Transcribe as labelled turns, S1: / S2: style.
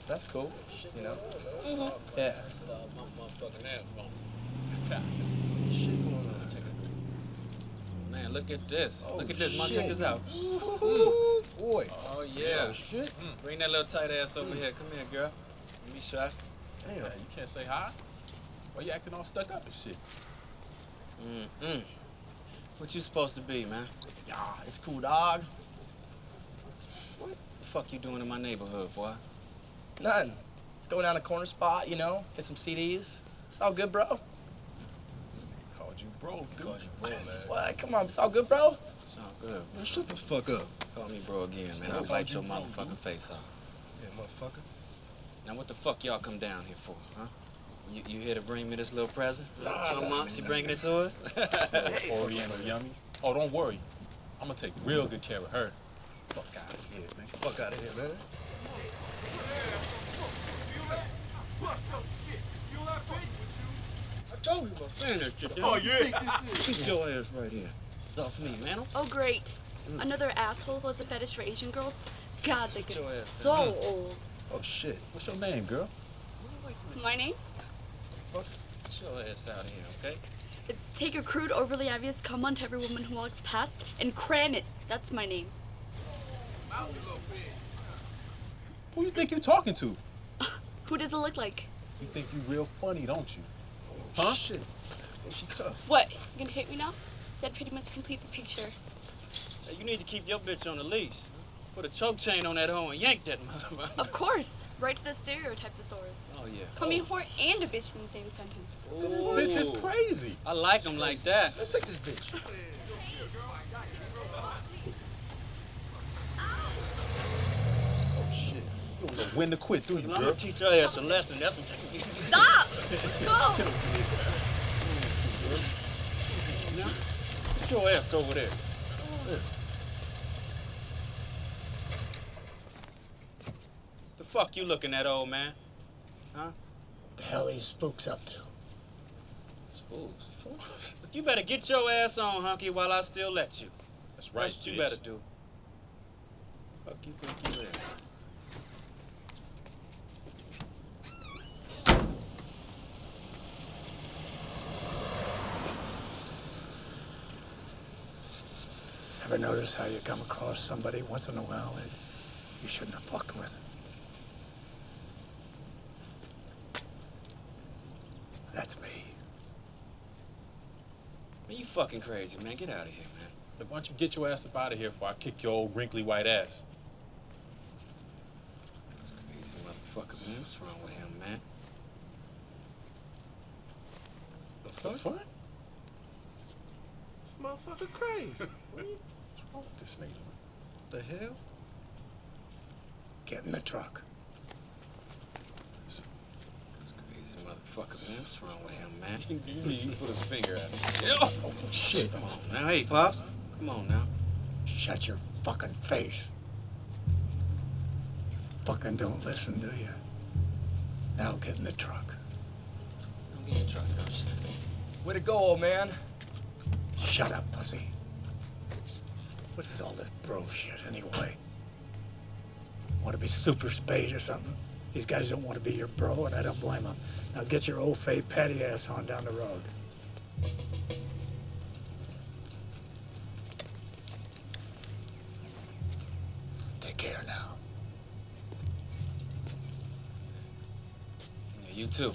S1: That's cool, you know?
S2: Mm-hmm.
S1: Yeah.
S3: That's my motherfucking ass, man.
S4: Shit going on.
S3: Man, look at this.
S4: Oh,
S3: look at this, man.
S4: shit.
S3: Check this out.
S4: Ooh, boy.
S3: Oh, yeah.
S4: Oh, shit.
S3: Bring that little tight ass over here. Come here, girl. Let me shot.
S4: Damn.
S1: You can't say hi? Why you acting all stuck up and shit?
S3: What you supposed to be, man?
S1: Yeah, it's cool, dog.
S3: What the fuck you doing in my neighborhood, boy?
S1: Nothing. Let's go down a corner spot, you know, get some CDs. It's all good, bro.
S4: Called you bro, dude. Called you bro, man.
S1: What? Come on, it's all good, bro?
S3: It's all good.
S4: Man, shut the fuck up.
S3: Call me bro again, man.
S4: I
S3: I'll bite your
S4: called you bro,
S3: motherfucking face off.
S4: Yeah, motherfucker.
S3: Now, what the fuck y'all come down here for, huh? You here to bring me this little present?
S4: Nah,
S3: Mom, she bringing it to us?
S1: Oriental yummy. Oh, don't worry. I'm gonna take real good care of her. Fuck out of here, man.
S4: Fuck out of here, man.
S3: I told you about saying that shit.
S1: Oh, yeah.
S3: Keep your ass right here. Off me, man.
S2: Oh, great. Another asshole was a fetish for Asian girls? God, they get
S3: Your ass
S2: so old.
S4: Oh, shit.
S1: What's your name, girl?
S2: My name?
S4: Fuck.
S3: Get your ass out of here, okay?
S2: It's take a crude, overly obvious cum onto every woman who walks past and cram it. That's my name.
S1: Who you think you talking to?
S2: Who does it look like?
S1: You think you real funny, don't you?
S4: Oh,
S1: Huh?
S4: shit. Ain't she tough?
S2: What? You gonna hit me now? That pretty much complete the picture.
S3: Hey, you need to keep your bitch on the leash. Put a choke chain on that hoe and yank that motherfucker.
S2: Of course. Right to the stereotype thesaurus.
S3: Oh, yeah.
S2: Call me a whore and a bitch in the same sentence.
S3: Ooh.
S1: Bitch is crazy.
S3: I like them like that.
S4: Let's take this bitch. Oh, shit.
S1: You don't know when to quit, do you,
S3: I'm
S1: girl?
S3: gonna teach your ass a lesson. That's what you
S2: Stop! Go!
S3: Now, get your ass over there. The fuck you looking at, old man? Huh?
S5: The hell these spooks up to?
S3: Spooks. Look, you better get your ass on, hunky, while I still let you.
S1: That's right,
S3: That's what you
S1: bitch.
S3: better do. Fuck you think you is?
S5: Ever notice how you come across somebody once in a while that you shouldn't have fucked with? That's me.
S3: Man, you fucking crazy, man. Get out of here, man.
S1: Look, why don't you get your ass up out of here before I kick your old wrinkly white ass?
S3: This crazy motherfucker, man. What's wrong with him, man?
S4: The
S1: The
S4: fuck?
S1: fuck? This motherfucker crazy. What's wrong with this nigga?
S4: The hell?
S5: Get in the truck.
S3: This crazy motherfucker, man. What's wrong with him, man?
S1: You put his finger at him.
S3: Oh,
S5: Shit.
S3: come on now. Hey, Pops. Come on now.
S5: Shut your fucking face. You fucking don't listen, do you? Now get in the truck.
S3: Don't get in the truck, though, shit.
S1: Way to go, old man.
S5: Shut up, pussy. What is all this bro shit anyway? Want to be super spade or something? These guys don't want to be your bro, and I don't blame them. Now get your old fay patty ass on down the road. Take care now.
S3: Yeah, you too.